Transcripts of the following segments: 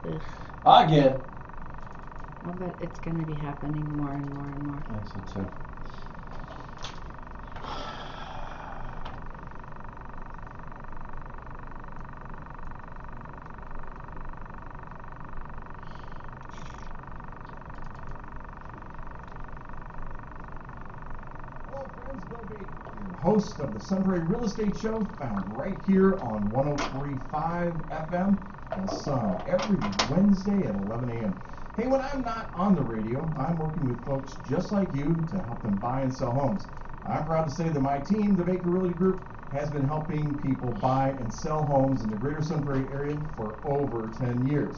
Ugh. Again. Well, but it's going to be happening more and more and more. That's it too. Hello friends, Bill Baker, your host of the Prairie Real Estate Show, found right here on 103.5 FM, The Sun, every Wednesday at 11 a.m. Hey, when I'm not on the radio, I'm working with folks just like you to help them buy and sell homes. I'm proud to say that my team, the Baker Realty Group, has been helping people buy and sell homes in the greater Sun Prairie area for over 10 years.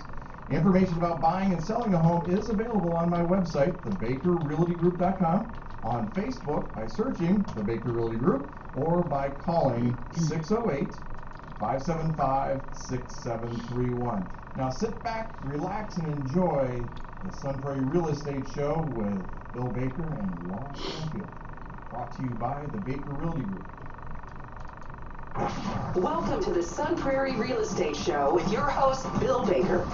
Information about buying and selling a home is available on my website, thebakerrealtygroup.com, on Facebook by searching the Baker Realty Group, or by calling 608-575-6731. Now sit back, relax, and enjoy the Sun Prairie Real Estate Show with Bill Baker and Laura Stanfield. Brought to you by the Baker Realty Group. Welcome to the Sun Prairie Real Estate Show with your host, Bill Baker.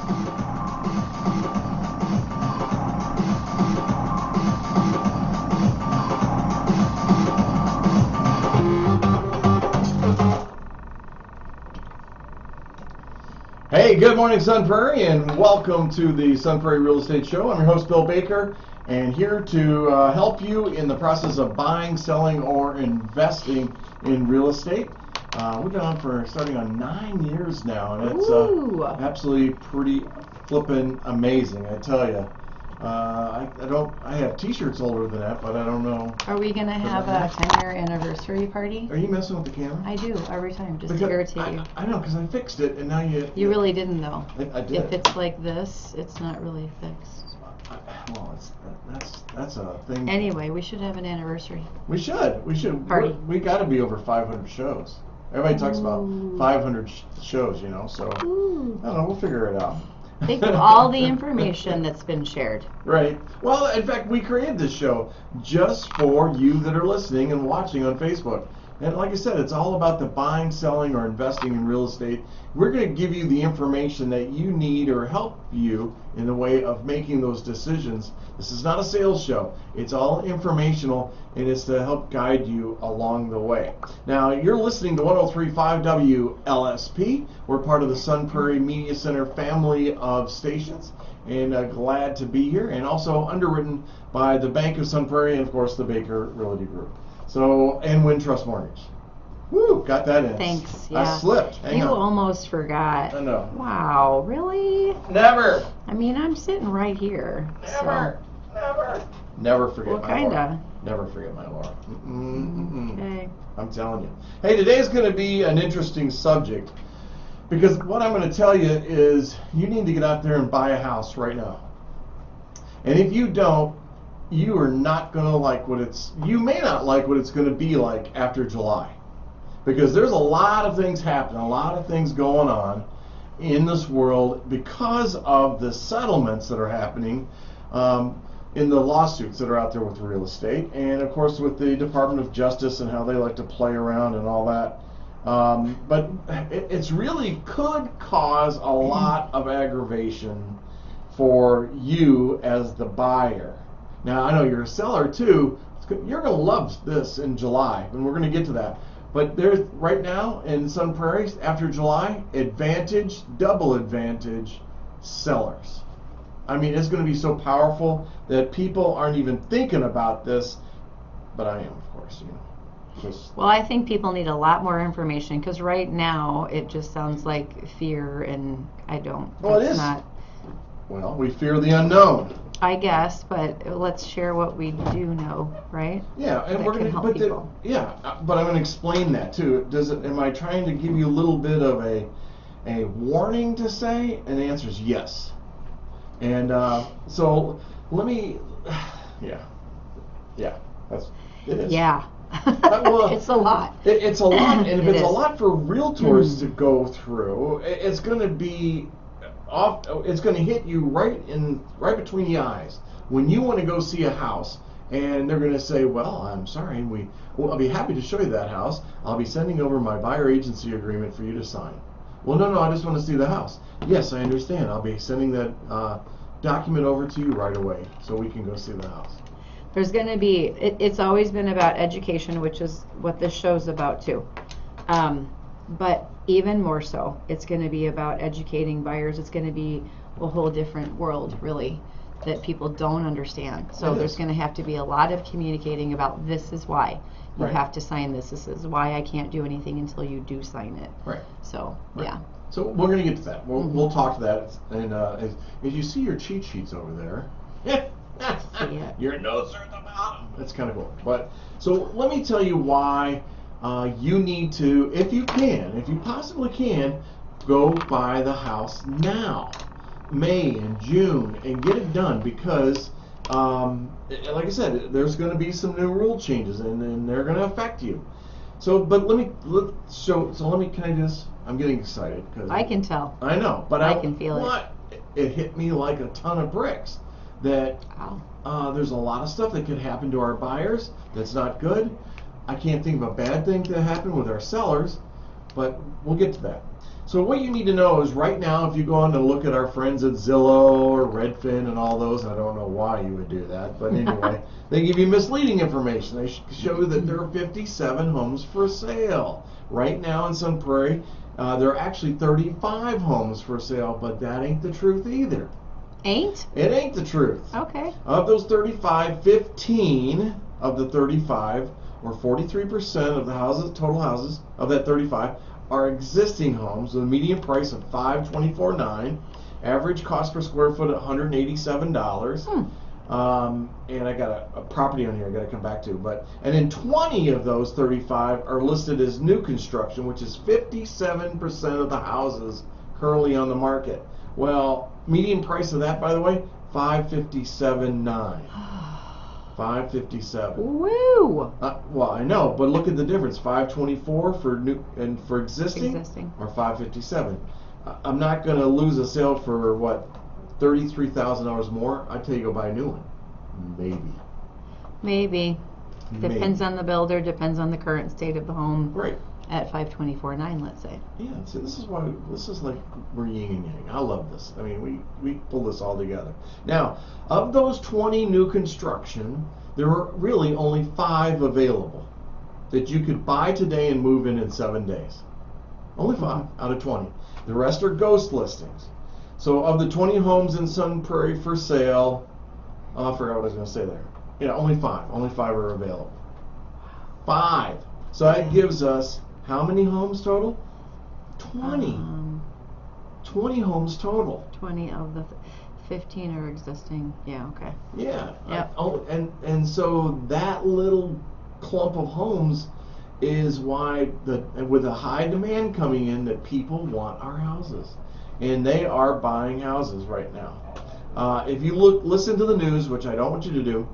Hey, good morning, Sun Prairie, and welcome to the Sun Prairie Real Estate Show. I'm your host, Bill Baker, and here to help you in the process of buying, selling, or investing in real estate. We've been on for starting on 9 years now, and it's absolutely pretty flippin' amazing, I tell you. I have T-shirts older than that, but I don't know. Are we going to have a 10-year anniversary party? Are you messing with the camera? I do, every time, just to irritate you. I know, because I fixed it, and now you... You really didn't, though. I did. If it's like this, it's not really fixed. Well, that's a thing. Anyway, we should have an anniversary. We should. Party. We got to be over 500 shows. Everybody talks about 500 shows, you know, so I don't know, we'll figure it out. Think of all the information that's been shared. Right. Well, in fact, we created this show just for you that are listening and watching on Facebook. And like I said, it's all about the buying, selling, or investing in real estate. We're going to give you the information that you need or help you in the way of making those decisions. This is not a sales show. It's all informational, and it's to help guide you along the way. Now, you're listening to 103.5 WLSP. We're part of the Sun Prairie Media Center family of stations, and glad to be here, and also underwritten by the Bank of Sun Prairie and, of course, the Baker Realty Group. So, and Wintrust Mortgage. Woo, got that in. Thanks, yeah. I slipped. Hang on. Almost forgot. I know. Wow, really? Never. I mean, I'm sitting right here. Never. Never forget Well, my kinda. Laura. Never forget my Laura. Okay. I'm telling you. Hey, today's going to be an interesting subject because what I'm going to tell you is you need to get out there and buy a house right now. And if you don't, you are not going to like you may not like what it's going to be like after July. Because there's a lot of things happening, a lot of things going on in this world because of the settlements that are happening in the lawsuits that are out there with real estate, and of course with the Department of Justice and how they like to play around and all that. But it's really could cause a lot of aggravation for you as the buyer. Now, I know you're a seller too. You're going to love this in July, and we're going to get to that. But there's right now in Sun Prairie, after July, advantage, double advantage sellers. I mean, it's going to be so powerful that people aren't even thinking about this, but I am, of course, you know. Well, I think people need a lot more information because right now it just sounds like fear, and I don't. Well, it is. Well, we fear the unknown. I guess, but let's share what we do know, right? Yeah, and that we're going to help people. But I'm going to explain that too. Am I trying to give you a little bit of a warning to say? And the answer is yes. And so let me, it is. Yeah. Well, it's a lot. It's a lot, and if it's is. a lot for realtors to go through, it's going to be it's going to hit you right between the eyes when you want to go see a house, and they're going to say, well, I'm sorry, I'll be happy to show you that house. I'll be sending over my buyer agency agreement for you to sign. Well, no, I just want to see the house. Yes, I understand. I'll be sending that document over to you right away so we can go see the house. There's going to be, it's always been about education, which is what this show's about too. But even more so, it's going to be about educating buyers. It's going to be a whole different world, really, that people don't understand. So there's going to have to be a lot of communicating about this is why you Right. have to sign this. This is why I can't do anything until you do sign it. Right. So, Right. yeah. So we're going to get to that. We'll talk to that. And as you see your cheat sheets over there, See it. your notes are at the bottom. That's kind of cool. But so let me tell you why you need to, if you possibly can, go buy the house now, May and June, and get it done because, like I said, there's going to be some new rule changes and they're going to affect you. So, but let me can I just? I'm getting excited because I can tell. I know, but I can feel it. It hit me like a ton of bricks. That Wow. there's a lot of stuff that could happen to our buyers that's not good. I can't think of a bad thing to happen with our sellers, but we'll get to that. So what you need to know is right now, if you go on to look at our friends at Zillow or Redfin and all those, I don't know why you would do that, but anyway, they give you misleading information. They show you that there are 57 homes for sale. Right now in Sun Prairie, there are actually 35 homes for sale, but that ain't the truth either. Ain't? It ain't the truth. Okay. Of those 35, 15 of the 35, or 43% of the houses, total houses of that 35, are existing homes with a median price of $524,900, average cost per square foot at $187. And I got a property on here I got to come back to, and then 20 of those 35 are listed as new construction, which is 57% of the houses currently on the market. Well, median price of that, by the way, $557,900. 557. Woo! Well, I know, but look at the difference. 524 for new and for existing, or 557. I'm not going to lose a sale for what, $33,000 more. I tell you, go buy a new one. Maybe. Depends on the builder. Depends on the current state of the home. Right. At 524.9, let's say. Yeah. See, this is like we're yin and yang. I love this. I mean, we pull this all together. Now, of those 20 new construction, there were really only 5 available that you could buy today and move in 7 days. Only 5 out of 20. The rest are ghost listings. So of the 20 homes in Sun Prairie for sale, I forgot what I was going to say there. Yeah, only 5. Only 5 are available. 5. So that gives us how many homes total? 20. 20 homes total. 20 of the 15 are existing. Yeah, okay. Yeah. Yep. And so that little clump of homes is why with a high demand coming in, that people want our houses. And they are buying houses right now. If you listen to the news, which I don't want you to do,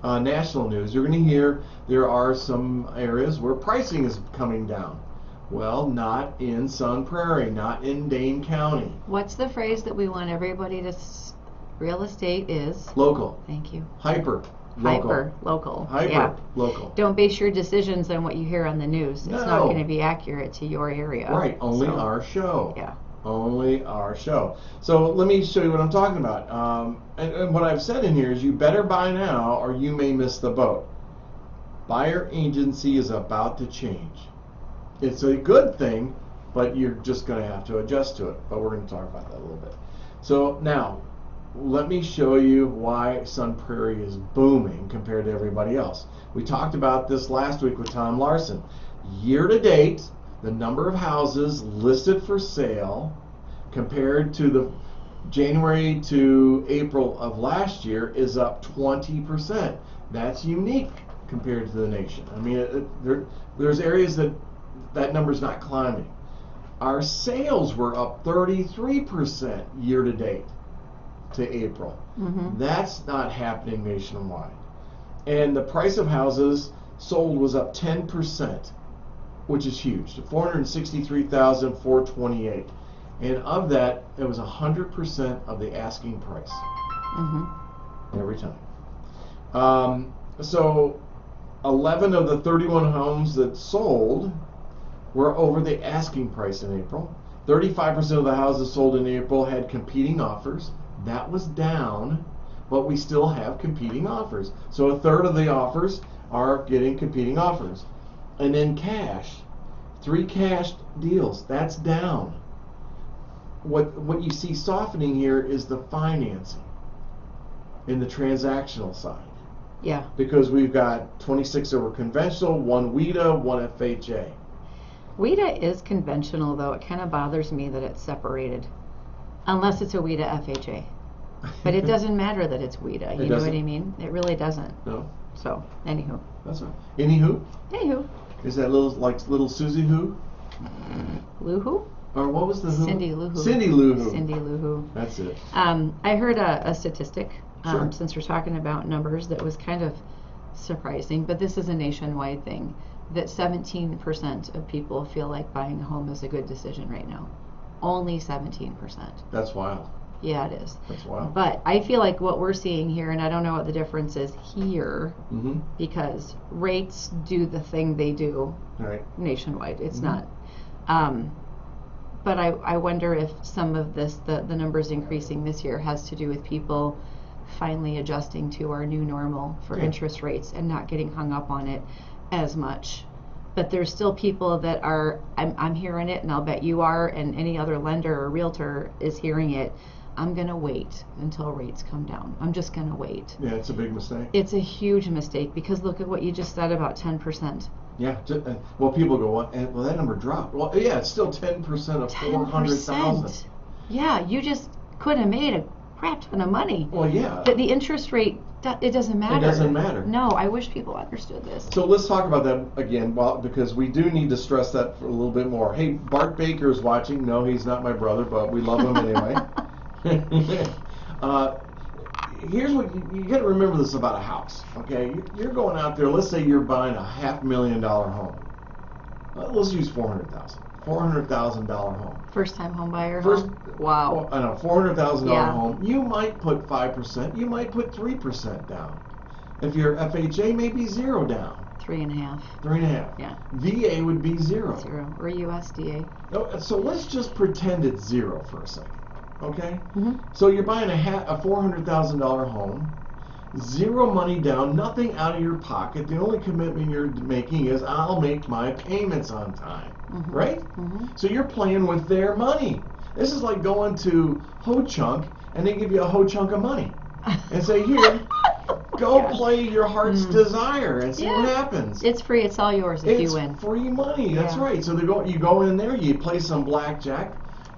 national news, you're going to hear there are some areas where pricing is coming down. Well, not in Sun Prairie, not in Dane County. What's the phrase that we want everybody to real estate is? Local. Thank you. Hyper. Local. Hyper local. Hyper Yeah. local. Don't base your decisions on what you hear on the news. It's not No. going to be accurate to your area. Right. Only So, our show. Yeah. Only our show. So let me show you what I'm talking about. And what I've said in here is you better buy now or you may miss the boat. Buyer agency is about to change. It's a good thing, but you're just going to have to adjust to it. But we're going to talk about that a little bit. So now, let me show you why Sun Prairie is booming compared to everybody else. We talked about this last week with Tom Larson. Year to date, the number of houses listed for sale compared to the January to April of last year is up 20%. That's unique compared to the nation. I mean, there's areas that number's not climbing. Our sales were up 33% year to date to April. Mm-hmm. That's not happening nationwide. And the price of houses sold was up 10%, which is huge, to 463,428. And of that, it was 100% of the asking price. Mm-hmm. Every time. So 11 of the 31 homes that sold were over the asking price in April. 35% of the houses sold in April had competing offers. That was down, but we still have competing offers. So a third of the offers are getting competing offers. And then cash, 3 cash deals, that's down. What you see softening here is the financing in the transactional side. Yeah. Because we've got 26 that were conventional, 1 WIDA, 1 FHA. WIDA is conventional, though. It kind of bothers me that it's separated. Unless it's a WIDA FHA. But it doesn't matter that it's WIDA. You know what I mean? It really doesn't. No. So, anywho. That's right. Anywho? Anywho. Is that little Susie Who? Lou Who? Or what was the Who? Cindy Lou Who. Cindy Lou Who. Cindy Lou Who. That's it. I heard a statistic, Sure. since we're talking about numbers, that was kind of surprising, but this is a nationwide thing, that 17% of people feel like buying a home is a good decision right now. Only 17%. That's wild. Yeah, it is. That's wild. But I feel like what we're seeing here, and I don't know what the difference is here, Mm-hmm. because rates do the thing they do Right. nationwide. It's Mhm. not. But I wonder if some of this, the numbers increasing this year, has to do with people finally adjusting to our new normal for Yeah. interest rates and not getting hung up on it as much. But there's still people that are, I'm hearing it, and I'll bet you are, and any other lender or realtor is hearing it. I'm going to wait until rates come down. I'm just going to wait. Yeah, it's a big mistake. It's a huge mistake, because look at what you just said about 10%. Yeah. Well, people go, well, that number dropped. Well, yeah, it's still 10% of 400,000. 10%. Yeah, you just could have made a crap ton of money. Well, yeah. But the interest rate, it doesn't matter. It doesn't matter. No, I wish people understood this. So let's talk about that again, because we do need to stress that for a little bit more. Hey, Bart Baker's watching. No, he's not my brother, but we love him anyway. Here's what you got to remember this about a house, okay? You're going out there. Let's say you're buying a $500,000 home. Let's use $400,000 home. First time home buyer. First, home? Wow. I know, $400,000 Yeah. home. You might put 5%. You might put 3% down. If you're FHA, maybe 0 down. 3.5. 3.5. Yeah. VA would be 0. 0 or USDA. So let's just pretend it's 0 for a second. Okay? Mm-hmm. So you're buying a $400,000 home, 0 money down, nothing out of your pocket. The only commitment you're making is I'll make my payments on time. Mm-hmm. Right? Mm-hmm. So you're playing with their money. This is like going to Ho Chunk and they give you a Ho Chunk of money and say, here, go play your heart's desire and see what happens. It's free. It's all yours if you win. It's free money. That's Yeah. right. So you go in there, you play some blackjack,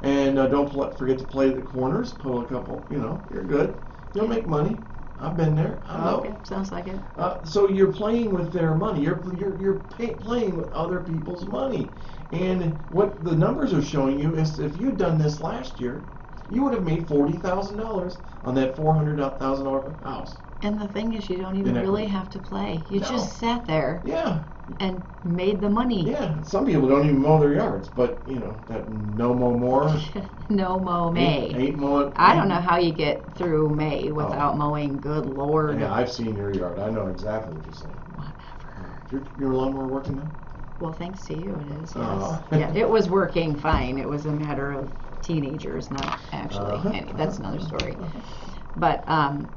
and don't forget to play the corners. Pull a couple. You're good. You'll make money. I've been there. I know. Okay, sounds like it. So you're playing with their money. You're playing with other people's money. And what the numbers are showing you is if you'd done this last year, you would have made $40,000 on that $400,000 house. And the thing is, you don't even really have to play. You No. just sat there Yeah. and made the money. Yeah. Some people don't even mow their yards, but that no mow more. No mow May. Ain't mowing. I don't know how you get through May without mowing. Good Lord. Yeah, I've seen your yard. I know exactly what you're saying. Whatever. Your lawnmower working now? Well, thanks to you, it is. Yes. Oh. Yeah, it was working fine. It was a matter of teenagers, not actually. That's another story. But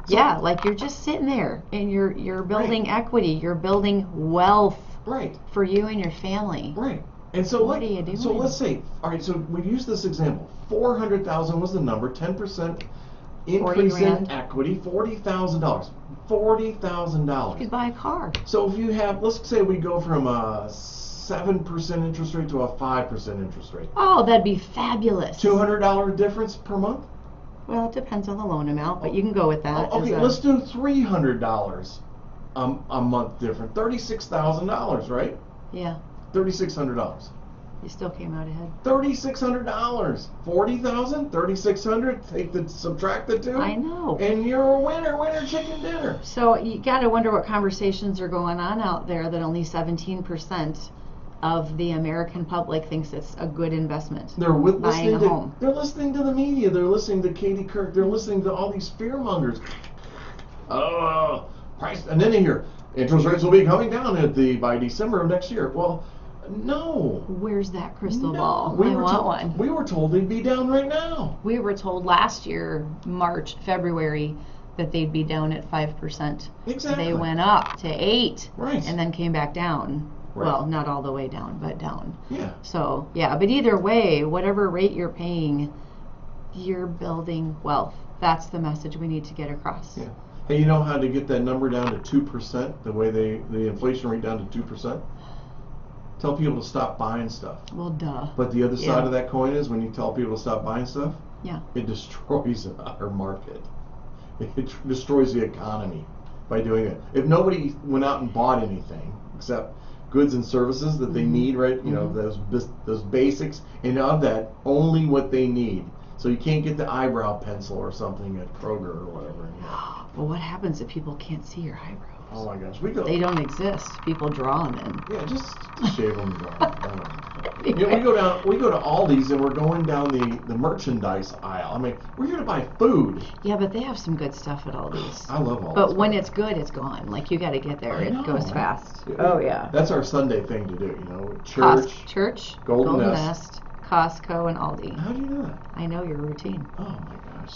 yeah, like you're just sitting there and you're building equity. You're building wealth Right. for you and your family. Right. And so What are you doing? So let's say, all right. So we use this example. 400,000 was the number. 10% increase in equity. $40,000. $40,000. You could buy a car. So if you have, let's say we go from a 7% interest rate to a 5% interest rate. Oh, that'd be fabulous. $200 difference per month. Well, it depends on the loan amount, but you can go with that. Okay, let's do $300 a month different. $36,000, right? Yeah, $3,600. you still came out ahead. $3,600. 40,000, 3,600. Subtract the 2. I know. And you're a winner chicken dinner. So you got to wonder what conversations are going on out there that only 17% of the American public thinks it's a good investment. They're buying a home. They're listening to the media. They're listening to Katie Kirk. They're listening to all these fear mongers. Price, and then they hear interest rates will be coming down by December of next year. Well, No. Where's that crystal No. ball? We I were want told, one. We were told they'd be down right now. We were told last year, March, February, that they'd be down at 5%. Exactly. They went up to 8, Right. and then came back down. Right. Well, not all the way down, but down. Yeah. So, yeah, but either way, whatever rate you're paying, you're building wealth. That's the message we need to get across. Yeah. Hey, you know how to get that number down to 2%? The way the inflation rate down to 2%? Tell people to stop buying stuff. Well, duh. But the other Yeah. side of that coin is when you tell people to stop buying stuff, Yeah. it destroys our market. It destroys the economy by doing it. If nobody went out and bought anything except goods and services that they need, right? You know, those basics, and of that, only what they need. So you can't get the eyebrow pencil or something at Kroger or whatever. Well, what happens if people can't see your eyebrows? Oh my gosh, we go. They don't exist. People draw them in. Yeah, just shave them down. You know, we go to Aldi's and we're going down the merchandise aisle. I mean, we're here to buy food. Yeah, but they have some good stuff at Aldi's. I love Aldi's. But when it's good, it's gone. Like, you got to get there. I know, It goes right? fast. Oh, yeah. That's our Sunday thing to do, you know. Church. Church, Golden Nest. Costco, and Aldi. How do you know that? I know your routine. Oh my gosh.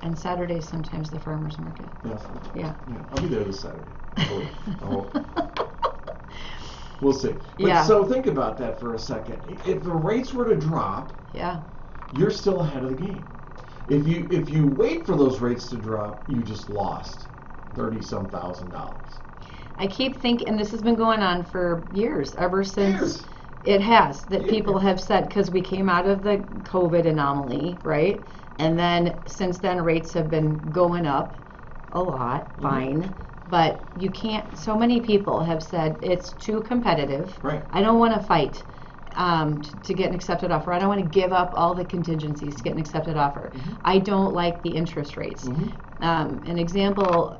And Saturdays, sometimes the farmer's market. Yeah. Yeah. I'll be there this Saturday. We'll see. But Yeah. So think about that for a second. If the rates were to drop, Yeah. you're still ahead of the game. If you wait for those rates to drop, you just lost $30-some thousand. I keep thinking, and this has been going on for years, ever since Years. it has, that Yeah. people have said, because we came out of the COVID anomaly, right? And then since then, rates have been going up a lot, fine. But you can't, so many people have said it's too competitive. Right. I don't want to fight to get an accepted offer. I don't want to give up all the contingencies to get an accepted offer. I don't like the interest rates. An example,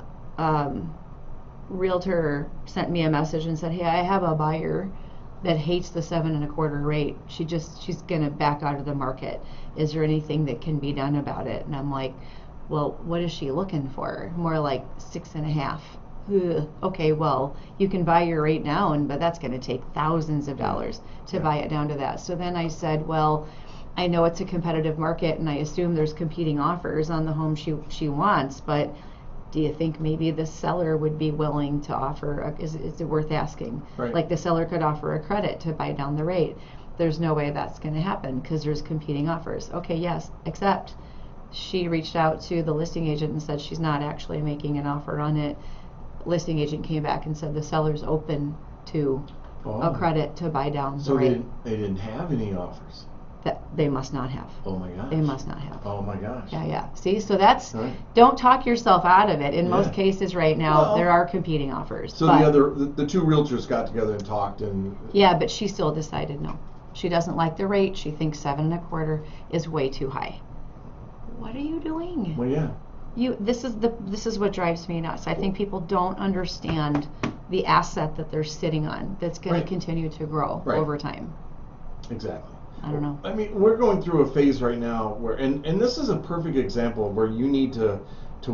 realtor sent me a message and said, hey, I have a buyer that hates the 7.25% rate. She's going to back out of the market. Is there anything that can be done about it? And I'm like, well, what is she looking for? More like 6.5%. Ugh. Okay, well, you can buy your rate now, but that's going to take thousands of dollars to buy it down to that. So then I said, well, I know it's a competitive market, and I assume there's competing offers on the home she wants, but do you think maybe the seller would be willing to offer, is it worth asking? Right. Like the seller could offer a credit to buy down the rate. There's no way that's going to happen because there's competing offers. Okay, yes, except she reached out to the listing agent and said she's not actually making an offer on it. Listing agent came back and said the seller's open to a credit to buy down the So rate. they didn't have any offers. That they must not have. Oh my gosh. They must not have. Oh my gosh. Yeah. See, so that's, Right. don't talk yourself out of it. In Yeah. most cases right now, Well, there are competing offers. So but, the two realtors got together and talked and. yeah, but she still decided no. She doesn't like the rate. She thinks 7.25% is way too high. What are you doing? Well, yeah. This is what drives me nuts. I think people don't understand the asset that they're sitting on that's going Right. to continue to grow Right. over time. Exactly. I don't know. I mean, we're going through a phase right now where, and this is a perfect example of where you need to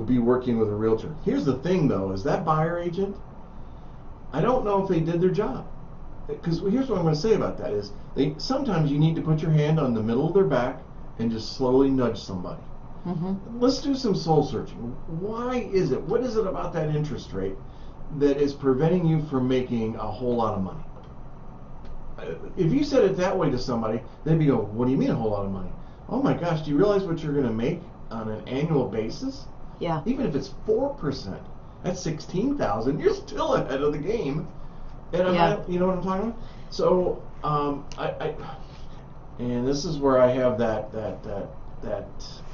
be working with a realtor. Here's the thing, though, is that buyer agent, I don't know if they did their job. Because here's what I'm going to say about that is, sometimes you need to put your hand on the middle of their back and just slowly nudge somebody. Let's do some soul searching. Why is it? What is it about that interest rate that is preventing you from making a whole lot of money? If you said it that way to somebody, they'd be going, what do you mean a whole lot of money? Oh my gosh, do you realize what you're going to make on an annual basis? Yeah. Even if it's 4%, that's $16,000. You're still ahead of the game. And you know what I'm talking about? So, and this is where I have that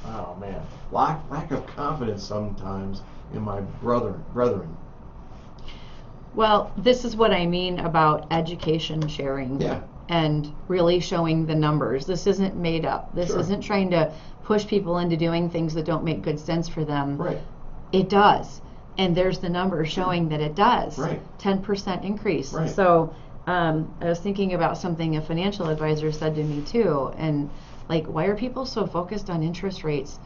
oh man, lack of confidence sometimes in my brethren. Well, this is what I mean about education sharing. Yeah. And really showing the numbers. This isn't made up. This Sure. isn't trying to push people into doing things that don't make good sense for them. Right. It does. And there's the numbers showing that it does. Right. 10% increase. Right. So I was thinking about something a financial advisor said to me too. And like, why are people so focused on interest rates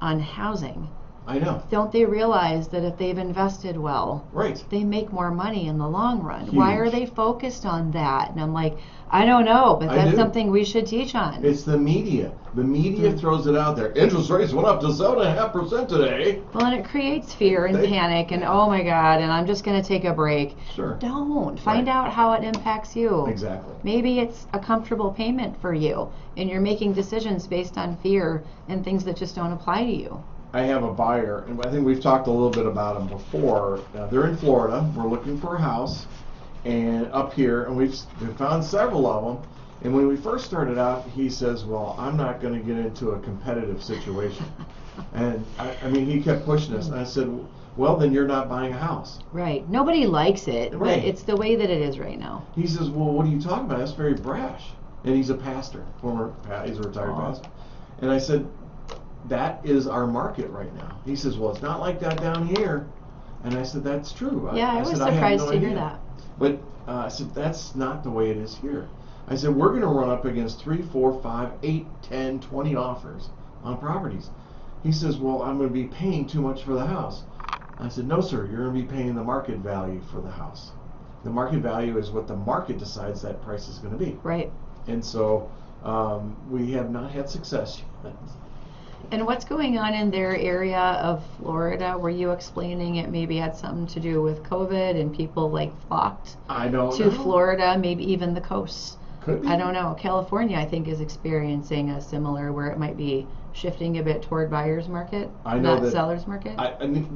on housing? I know. Don't they realize that if they've invested well, Right. they make more money in the long run? Why are Huge. they focused on that? And I'm like, I don't know, but I that's do. something we should teach on. It's the media. The media throws it out there. Interest rates went up to 7.5% today. Well, and it creates fear and They- panic and, oh my God, and I'm just going to take a break. Sure. Don't. Find Right. out how it impacts you. Exactly. Maybe it's a comfortable payment for you, and you're making decisions based on fear and things that just don't apply to you. I have a buyer, and I think we've talked a little bit about them before. They're in Florida. We're looking for a house, and up here, and we've found several of them. And when we first started out, he says, "Well, I'm not going to get into a competitive situation." And I mean, he kept pushing us. And I said, "Well, then you're not buying a house." Right. Nobody likes it, Right. but it's the way that it is right now. He says, "Well, what are you talking about? That's very brash." And he's a pastor, he's a retired pastor. And I said, "That is our market right now." He says, "Well, it's not like that down here." And I said, "That's true." Yeah, I was said, "I had surprised no to hear idea." that. But I said, "That's not the way it is here." I said, "We're going to run up against 3, 4, 5, 8, 10, 20 offers on properties." He says, "Well, I'm going to be paying too much for the house." I said, "No, sir, you're going to be paying the market value for the house. The market value is what the market decides that price is going to be." Right. And so we have not had success yet. And what's going on in their area of Florida? Were you explaining it maybe had something to do with COVID and people like flocked I don't to know. Florida, maybe even the coast? Could be. I don't know. California, I think, is experiencing a similar where it might be shifting a bit toward buyer's market, I know not that- seller's market.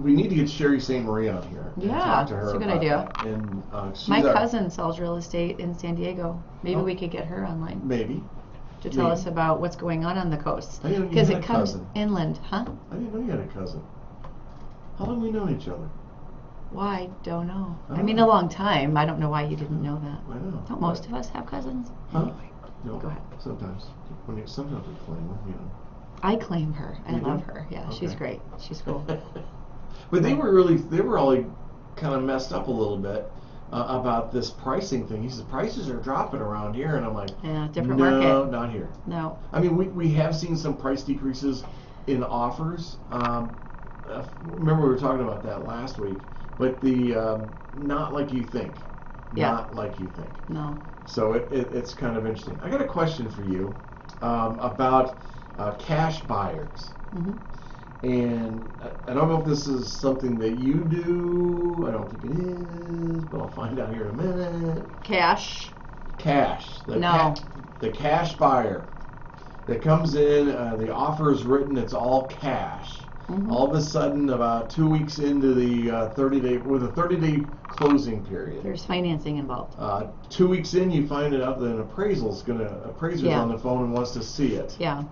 We need to get Sherry St. Marie on here and Yeah, talk to her that's a good about idea. that. And she's My our- cousin sells real estate in San Diego. Maybe Oh. we could get her online Maybe. to tell Maybe. us about what's going on the coast. I didn't know you Because had it a comes cousin. inland, huh? I didn't know you had a cousin. How long have we known each other? Why? Don't know. I Oh. mean, a long time. I don't know why you didn't know that. I know. Don't most of us have cousins? Huh? Anyway, No. go ahead. Sometimes. Sometimes we claim them, you know. I claim her. I You do? love her. Yeah, she's Okay. great. She's cool. But they were all kind of messed up a little bit about this pricing thing. He said prices are dropping around here, and I'm like, Yeah, different no, market. not here. No. I mean, we have seen some price decreases in offers. Remember we were talking about that last week, but the not like you think. Yeah. Not like you think. No. So it's kind of interesting. I got a question for you about cash buyers. Hmm. And I don't know if this is something that you do. I don't think it is, but I'll find out here in a minute. Cash. Cash. No. The cash buyer that comes in, the offer is written, it's all cash. Mhm. All of a sudden, about 2 weeks into the 30-day, with a 30-day closing period. There's financing involved. 2 weeks in, you find it out that an appraiser's Yeah. on the phone and wants to see it. Yeah.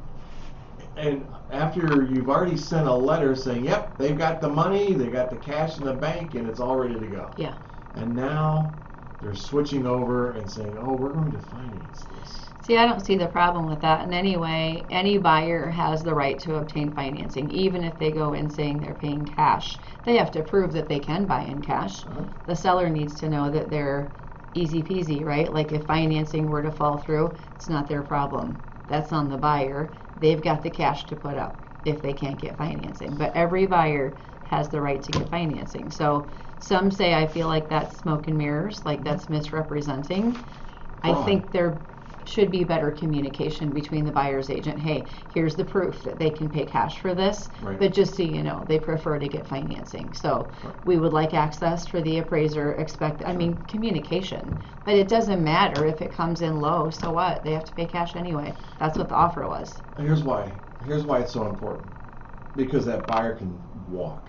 And after you've already sent a letter saying, yep, they've got the money, they got the cash in the bank, and it's all ready to go. Yeah. And now they're switching over and saying, oh, we're going to finance this. See, I don't see the problem with that in any way. Any buyer has the right to obtain financing, even if they go in saying they're paying cash. They have to prove that they can buy in cash. Uh-huh. The seller needs to know that they're easy peasy, right? Like if financing were to fall through, it's not their problem. That's on the buyer. They've got the cash to put up if they can't get financing. But every buyer has the right to get financing. So some say I feel like that's smoke and mirrors, like that's misrepresenting. I Fraud. think there should be better communication between the buyer's agent. Hey, here's the proof that they can pay cash for this, Right. but just so you know, they prefer to get financing. So Right. we would like access for the appraiser, communication. But it doesn't matter if it comes in low, so what? They have to pay cash anyway. That's what the offer was. Here's why. Here's why it's so important. Because that buyer can walk.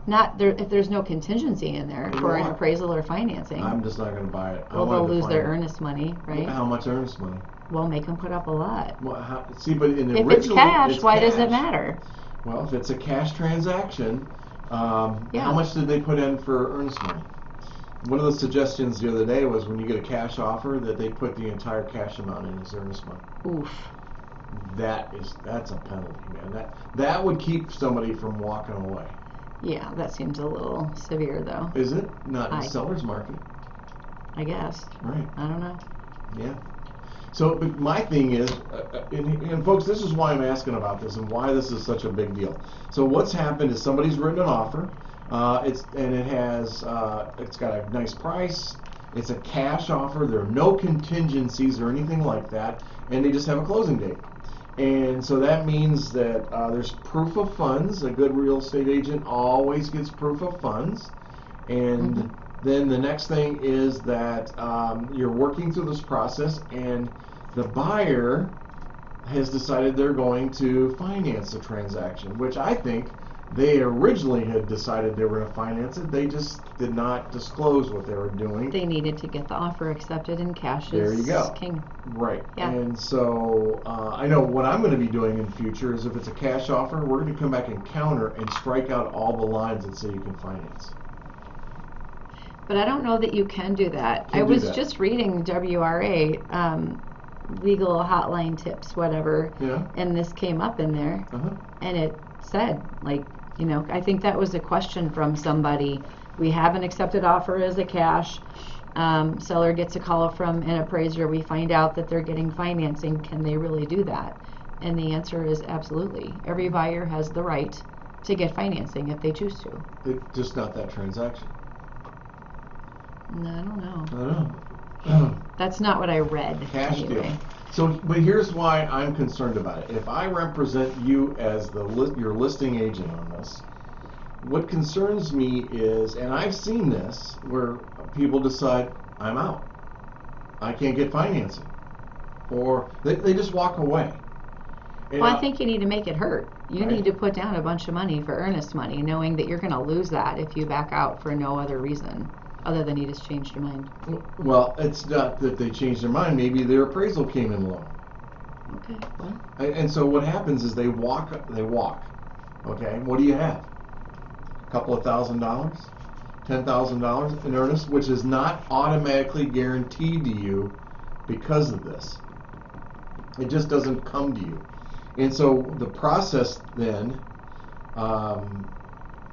Not there if there's no contingency in there They for an walk. appraisal or financing. I'm just not going to buy it. I Well, wanted they'll to lose their find- earnest money, right? How much earnest money? We'll make them put up a lot. Well, see, but in the If it's original, cash, it's why does it cash. matter? Well, if it's a cash transaction, Yeah. how much did they put in for earnest money? One of the suggestions the other day was when you get a cash offer that they put the entire cash amount in as earnest money. Oof. That's a penalty, man. That would keep somebody from walking away. Yeah, that seems a little severe though, Is it? Not in I- the seller's market. I guess. Right. I don't know. Yeah. So but my thing is, and folks, this is why I'm asking about this and why this is such a big deal. So what's happened is somebody's written an offer. It's got a nice price. It's a cash offer. There are no contingencies or anything like that, and they just have a closing date. And so that means that there's proof of funds. A good real estate agent always gets proof of funds. And then the next thing is that you're working through this process, and the buyer has decided they're going to finance the transaction, which I think they originally had decided they were going to finance it. They just did not disclose what they were doing. They needed to get the offer accepted in cash. There you go. King. Right. Yeah. And so I know what I'm going to be doing in future is if it's a cash offer, we're going to come back and counter and strike out all the lines that say you can finance. But I don't know that you can do that. Can I do was that. just reading WRA, legal hotline tips, whatever, Yeah. and this came up in there, and it said, like, you know, I think that was a question from somebody. We have an accepted offer as a cash. Seller gets a call from an appraiser. We find out that they're getting financing. Can they really do that? And the answer is absolutely. Every buyer has the right to get financing if they choose to. It's just not that transaction. No, I don't know. I don't know. That's not what I read. Cash anyway. deal. So, but here's why I'm concerned about it. If I represent you as your listing agent on this, what concerns me is, and I've seen this, where people decide, I'm out. I can't get financing. Or they just walk away. And Well, I think you need to make it hurt. You Right. need to put down a bunch of money for earnest money, knowing that you're going to lose that if you back out for no other reason other than you just changed your mind. Well, it's not that they changed their mind. Maybe their appraisal came in low. Okay. Well, And so what happens is they walk. Okay, what do you have? A couple of $1,000, $10,000 in earnest, which is not automatically guaranteed to you because of this. It just doesn't come to you. And so the process then,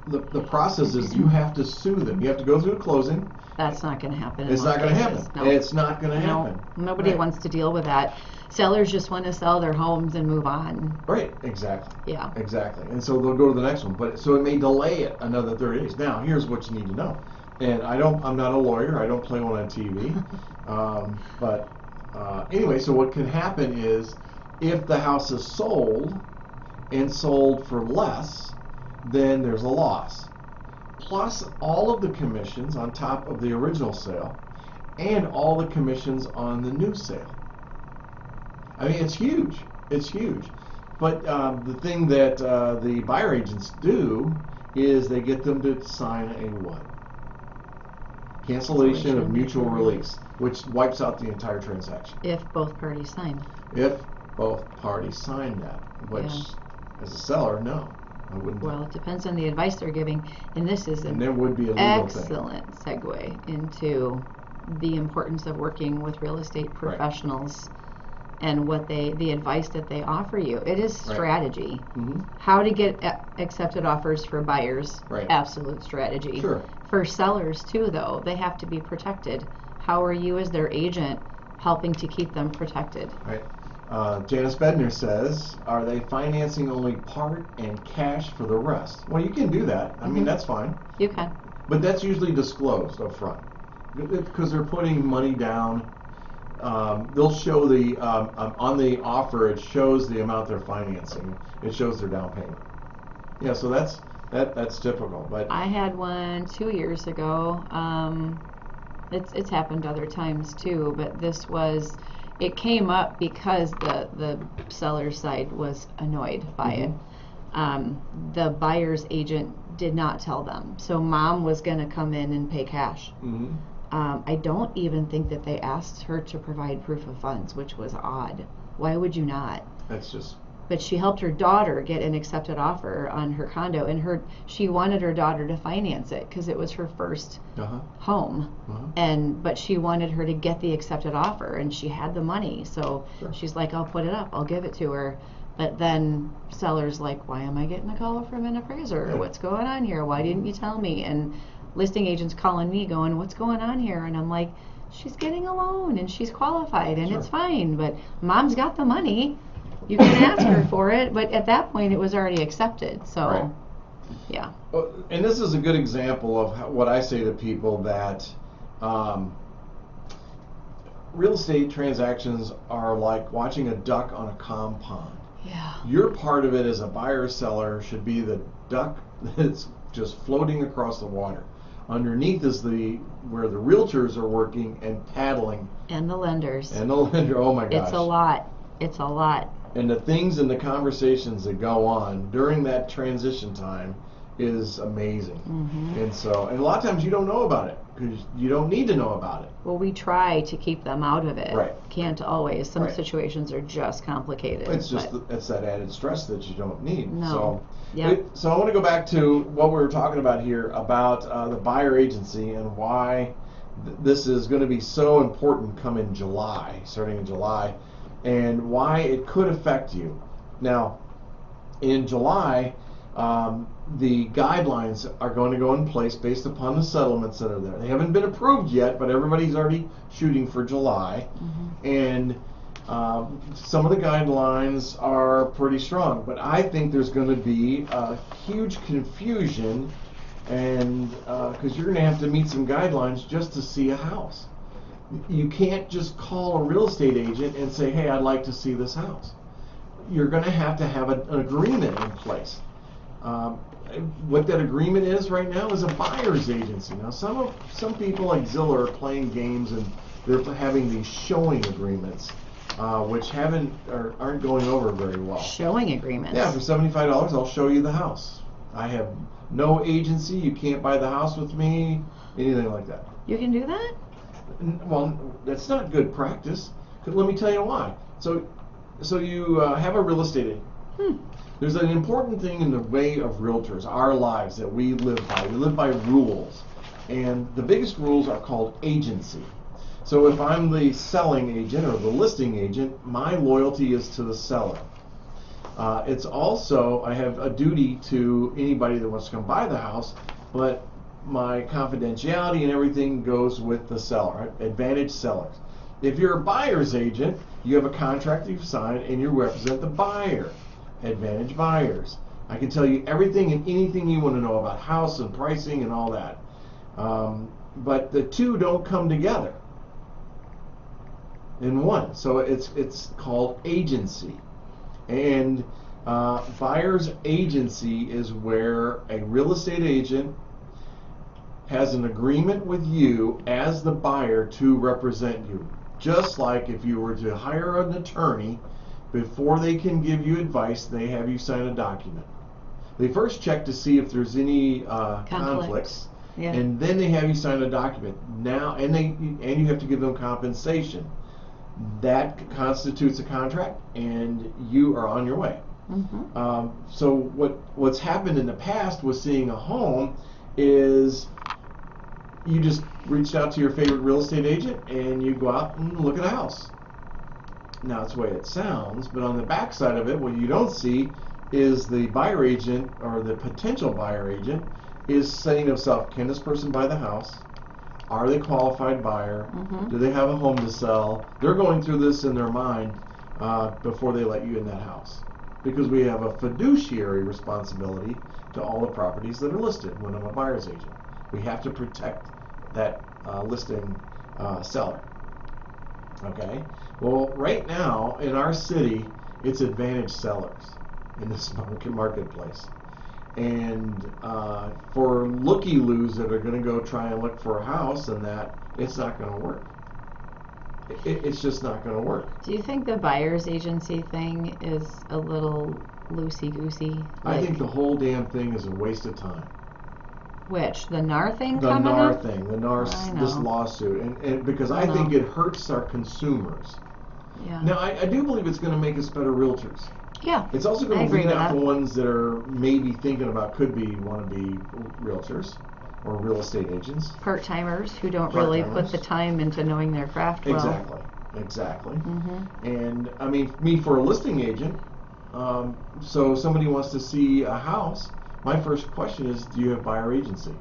the process is you have to sue them. You have to go through a closing. that's not going to happen. in It's most not going to happen. cases. No. It's not going to happen. No, nobody Right. wants to deal with that. Sellers just want to sell their homes and move on. Right, exactly. Yeah. Exactly. And so they'll go to the next one. But so it may delay it another 30 days. Now, here's what you need to know. And I'm not a lawyer. I don't play one on TV. Anyway, so what can happen is if the house is sold and sold for less, then there's a loss. Plus all of the commissions on top of the original sale and all the commissions on the new sale. I mean, it's huge. It's huge. But the thing that the buyer agents do is they get them to sign a what? Cancellation of mutual release, which wipes out the entire transaction. If both parties sign. If both parties sign that, which, as a seller, no, I wouldn't. Well, it depends on the advice they're giving. And this is and an there would be a legal thing. excellent segue into the importance of working with real estate professionals and what the advice that they offer you. It is strategy. Mm-hmm. How to get accepted offers for buyers, Right. absolute strategy. Sure. For sellers too, though, they have to be protected. How are you as their agent helping to keep them protected? Right. Janice Bednar says, are they financing only part and cash for the rest? Well, you can do that. I mean, that's fine. You can. But that's usually disclosed up front because they're putting money down. They'll show on the offer, it shows the amount they're financing. It shows their down payment. Yeah, so that's typical. But I had one 2 years ago. It's happened other times too, but it came up because the seller's side was annoyed by it. The buyer's agent did not tell them. So mom was going to come in and pay cash. Mm-hmm. I don't even think that they asked her to provide proof of funds, which was odd. Why would you not? That's just. But she helped her daughter get an accepted offer on her condo, and she wanted her daughter to finance it because it was her first home, but she wanted her to get the accepted offer, and she had the money, so she's like, I'll put it up, I'll give it to her. But then seller's like, why am I getting a call from an appraiser? What's going on here? Why didn't you tell me? And listing agents calling me going, what's going on here? And I'm like, she's getting a loan and she's qualified and Sure. it's fine, but mom's got the money. You can ask her for it, but at that point it was already accepted. So, Right. yeah. And this is a good example of what I say to people, that real estate transactions are like watching a duck on a calm pond. Yeah. Your part of it as a buyer or seller should be the duck that's just floating across the water. Underneath is where the realtors are working and paddling. And the lenders. And the lender, oh my gosh. It's a lot. It's a lot. And the things and the conversations that go on during that transition time is amazing. Mm-hmm. And a lot of times you don't know about it because you don't need to know about it. Well, we try to keep them out of it. Right. Can't always. Some Right. situations are just complicated. It's just but- it's that added stress that you don't need. No. So, Yeah. so I want to go back to what we were talking about here about the buyer agency and why this is going to be so important coming July, starting in July, and why it could affect you. Now, in July, the guidelines are going to go in place based upon the settlements that are there. They haven't been approved yet, but everybody's already shooting for July. Mm-hmm. And some of the guidelines are pretty strong, but I think there's going to be a huge confusion, and because you're going to have to meet some guidelines just to see a house. You can't just call a real estate agent and say, hey, I'd like to see this house. You're going to have an agreement in place. What that agreement is right now is a buyer's agency. Now, some people like Zillow are playing games and they're having these showing agreements, which aren't going over very well. Showing agreements. Yeah, for $75, I'll show you the house. I have no agency. You can't buy the house with me. Anything like that. You can do that? Well, that's not good practice. Let me tell you why. So you have a real estate agent. There's an important thing in the way of realtors, our lives that we live by. We live by rules. And the biggest rules are called agency. So if I'm the selling agent or the listing agent, my loyalty is to the seller. It's also, I have a duty to anybody that wants to come buy the house, but my confidentiality and everything goes with the seller, right? Advantage sellers. If you're a buyer's agent, you have a contract you've signed and you represent the buyer. Advantage buyers. I can tell you everything and anything you want to know about house and pricing and all that. But the two don't come together in one. So it's called agency. And buyer's agency is where a real estate agent has an agreement with you as the buyer to represent you. Just like if you were to hire an attorney, before they can give you advice, they have you sign a document. They first check to see if there's any conflicts, Yeah. and then they have you sign a document. Now, and you have to give them compensation. That constitutes a contract, and you are on your way. Mm-hmm. So what's happened in the past with seeing a home is you just reached out to your favorite real estate agent and you go out and look at a house. Now, that's the way it sounds, but on the backside of it, what you don't see is the buyer agent or the potential buyer agent is saying to himself, can this person buy the house? Are they a qualified buyer? Mm-hmm. Do they have a home to sell? They're going through this in their mind before they let you in that house. Because we have a fiduciary responsibility to all the properties that are listed when I'm a buyer's agent. We have to protect that listing seller. Okay? Well, right now in our city, it's advantage sellers in this marketplace. And for looky-loos that are going to go try and look for a house and that, it's not going to work. It's just not going to work. Do you think the buyer's agency thing is a little loosey-goosey? I think the whole damn thing is a waste of time. Which? The NAR thing The coming NAR up? thing, the NAR, I this know. lawsuit, and because I know. think it hurts our consumers. Yeah. Now, I do believe it's going to make us better realtors. Yeah. It's also I going to agree weed with out that. the ones that are maybe thinking about want to be realtors or real estate agents. Part-timers who don't really put Part-timers. the time into knowing their craft well. Exactly. Mm-hmm. And I mean, me for a listing agent, so somebody wants to see a house, my first question is, do you have buyer agency?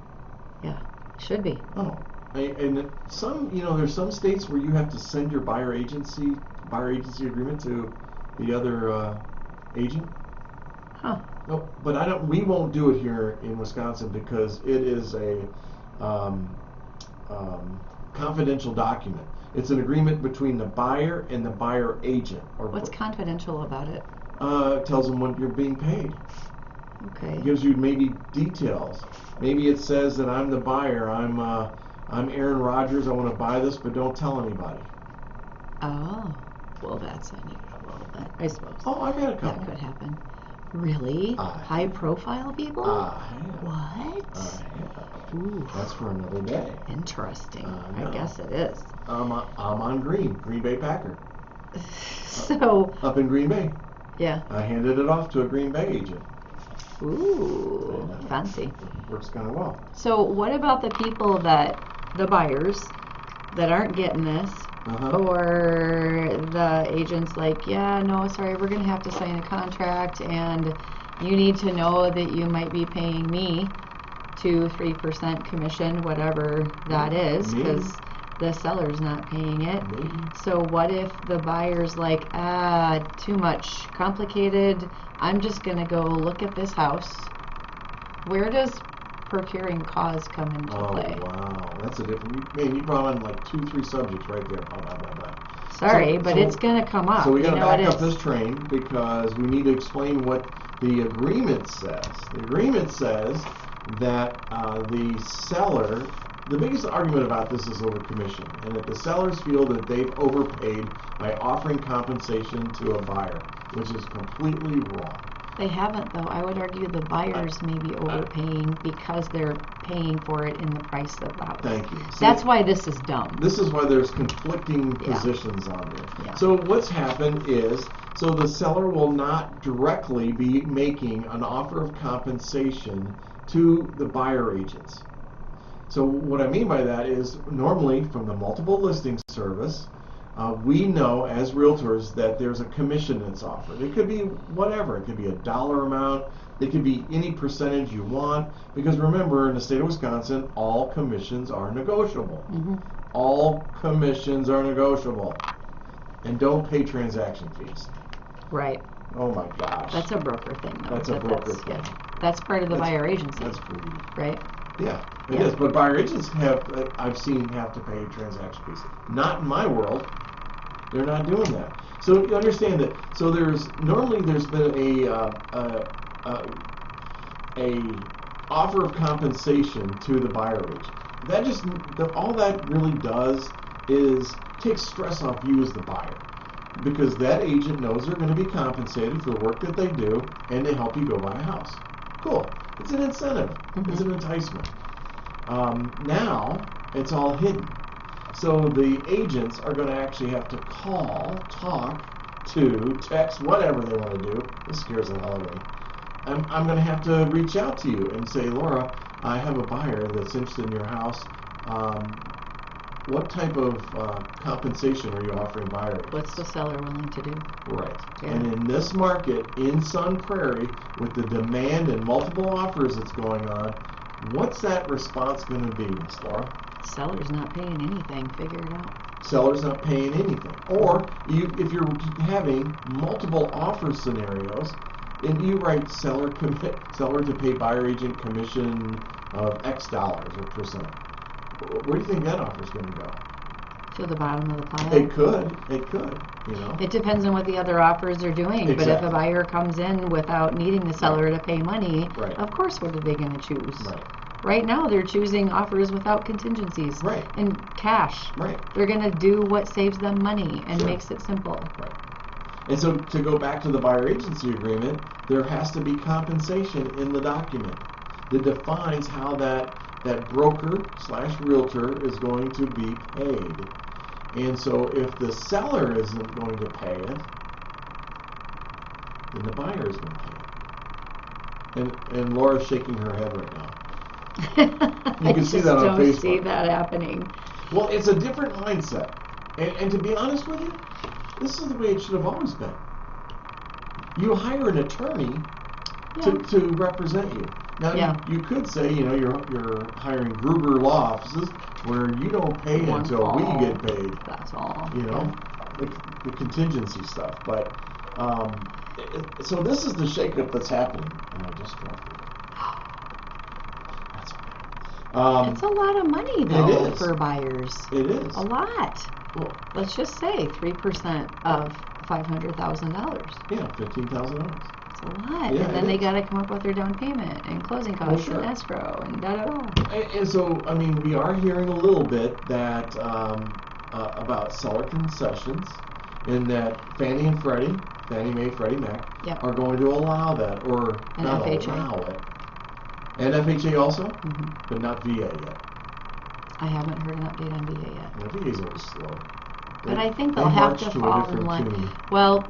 Yeah. Should be. Oh, And some, there's some states where you have to send your buyer agency agreement to the other agent. Huh. No, but we won't do it here in Wisconsin because it is a confidential document. It's an agreement between the buyer and the buyer agent. What's confidential about it? It tells them what you're being paid. Okay. It gives you maybe details. Maybe it says that I'm the buyer. I'm Aaron Rodgers. I want to buy this, but don't tell anybody. Oh, well, that's unusual, but I suppose. Oh, I've had a couple. That could happen. Really? High-profile people? What? Ooh. That's for another day. Interesting. I guess it is. I'm on Green Bay Packer. So. Up in Green Bay. Yeah. I handed it off to a Green Bay agent. Ooh, fancy. It works kind of well. So what about the people the buyers that aren't getting this, or the agents like, yeah, no, sorry, we're going to have to sign a contract, and you need to know that you might be paying me 2-3% commission, whatever that is, because the seller's not paying it. Maybe. So what if the buyer's like, too much complicated, I'm just going to go look at this house. Where does procuring cause come into play? Oh, wow. That's a different... Man, you brought on like 2-3 subjects right there. Sorry, but it's going to come up. So we got to back up this train because we need to explain what the agreement says. The agreement says that the seller... The biggest argument about this is over commission, and that the sellers feel that they've overpaid by offering compensation to a buyer, which is completely wrong. They haven't, though. I would argue the buyers may be overpaying because they're paying for it in the price of the house. Thank you. That's why this is dumb. This is why there's conflicting positions on there. Yeah. So what's happened is, so the seller will not directly be making an offer of compensation to the buyer agents. So what I mean by that is, normally from the multiple listing service, we know as realtors that there's a commission that's offered. It could be whatever. It could be a dollar amount. It could be any percentage you want. Because remember, in the state of Wisconsin, all commissions are negotiable. Mm-hmm. All commissions are negotiable. And don't pay transaction fees. Right. Oh my gosh. That's a broker thing, though. That's a broker thing. Yeah. That's part of the buyer agency. That's greedy. Right? Yeah, it is. But buyer agents I've seen have to pay transaction fees. Not in my world. They're not doing that. So you understand that. So there's been a offer of compensation to the buyer agent. All that really does is take stress off you as the buyer, because that agent knows they're going to be compensated for the work that they do and to help you go buy a house. Cool. It's an incentive. Mm-hmm. It's an enticement. Now it's all hidden. So the agents are going to actually have to call, talk to, text, whatever they want to do. This scares the hell out of me. I'm going to have to reach out to you and say, Laura, I have a buyer that's interested in your house. What type of compensation are you offering buyers? What's the seller willing to do? Right. Yeah. And in this market, in Sun Prairie, with the demand and multiple offers that's going on, what's that response going to be, Miss Laura? Seller's not paying anything. Figure it out. Seller's not paying anything. Or if you're having multiple offer scenarios, and you write seller to pay buyer agent commission of X dollars or percent. Where do you think that offer is going to go? To the bottom of the pile. It could. It depends on what the other offers are doing. Exactly. But if a buyer comes in without needing the seller to pay money, right. Of course, what are they going to choose? Right. Right now, they're choosing offers without contingencies. Right. And cash. Right. They're going to do what saves them money and Sure. makes it simple. Right. And so to go back to the buyer agency agreement, there has to be compensation in the document that defines how that broker/realtor is going to be paid. And so if the seller isn't going to pay it, then the buyer is going to pay it. And Laura's shaking her head right now. You can see that on Facebook. I just don't see that happening. Well, it's a different mindset. And to be honest with you, this is the way it should have always been. You hire an attorney to represent you. Now you could say, you're hiring Gruber law offices where you don't pay One until call. we get paid. That's all. The contingency stuff. But so this is the shakeup that's happening, and I just dropped it. That's okay. It's a lot of money though is. for buyers. It is A lot. Well, Let's just say 3% of $500,000. yeah, $15,000. It's a lot. Yeah, And then it they is. got to come up with their down payment and closing costs sure. and escrow and da-da-da. And so, I mean, we are hearing a little bit that about seller concessions, in that Fannie Mae, Freddie Mac, Yep. are going to allow that, or And not FHA. allow it. And FHA also, Mm-hmm. but not VA yet. I haven't heard an update on VA yet. Yeah, VA's always slow. But I think they they'll have march to to a fall in different line. tune. Well,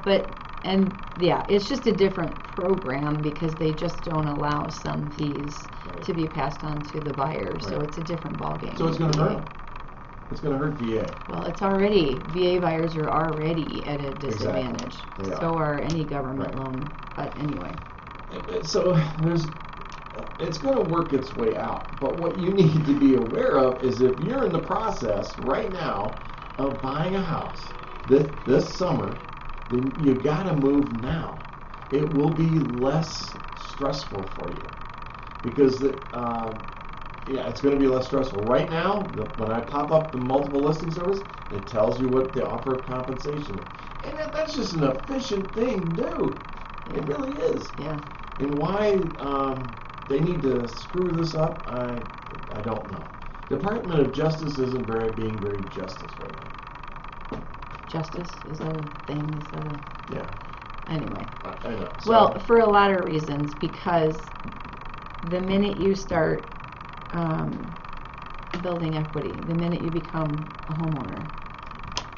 it's just a different program because they just don't allow some fees Right. to be passed on to the buyer. So Right. it's a different ballgame. So it's going to hurt them. It's going to hurt VA. Well, VA buyers are already at a disadvantage. They are. So are any government Right. loan. But anyway. So it's going to work its way out. But what you need to be aware of is if you're in the process right now of buying a house this summer, then you got to move now. It will be less stressful for you because it's going to be less stressful. Right now, when I pop up the multiple listing service, it tells you what the offer of compensation is. And that's just an efficient thing to do. It really is. Yeah. And why they need to screw this up, I don't know. Department of Justice isn't being very justice right now. Justice is that a thing? Is that a... Yeah, Anyway. I know. So, Well, for a lot of reasons, because the minute you start building equity, the minute you become a homeowner,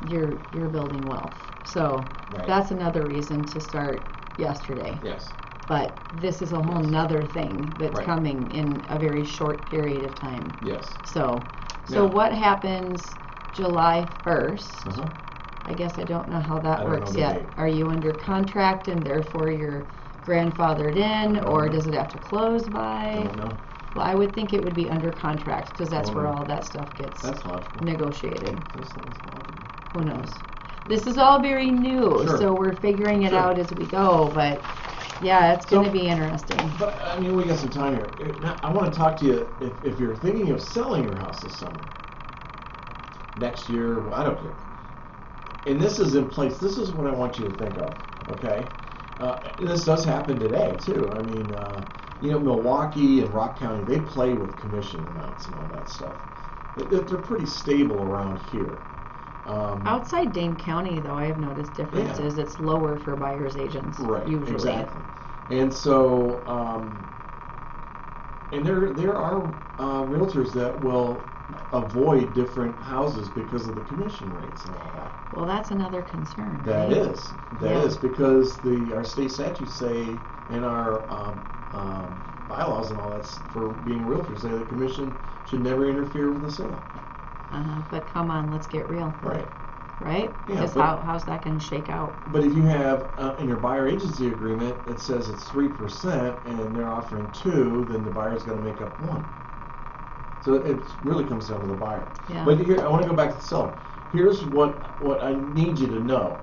you're building wealth. So Right. that's another reason to start yesterday. yes, But this is a whole nother thing that's Right. coming in a very short period of time. yes. So Yeah. what happens July 1st? Uh-huh. I guess I don't know how I that don't works know the yet. date. Are you under contract and therefore you're grandfathered in, don't or know. does it have to close by? I don't know. Well, I would think it would be under contract because that's Don't where know. all that stuff gets That's logical. negotiated. That sounds logical. Who knows? This is all very new, Sure. so we're figuring it Sure. out as we go. But yeah, it's going to So- be interesting. But, I mean, we got some time here. Now, I want to talk to you if you're thinking of selling your house this summer, next year, I don't care. And this is in place. This is what I want you to think of, okay? This does happen today, too. I mean, Milwaukee and Rock County, they play with commission amounts and all that stuff. They're pretty stable around here. Outside Dane County, though, I have noticed differences. It's lower for buyers agents, Right, usually. exactly. And so, and there are realtors that will avoid different houses because of the commission rates and all that. Well, that's another concern. That right? is Yeah. because our state statutes say, and our bylaws and all that for being realtors say the commission should never interfere with the sale. But come on, let's get real. Right. Right? Yeah, Because but- how's that going to shake out? But if you have in your buyer agency agreement, it says it's 3%, and they're offering 2%, then the buyer's got to make up 1%. So it really comes down to the buyer. Yeah. But here, I want to go back to the seller. Here's what I need you to know.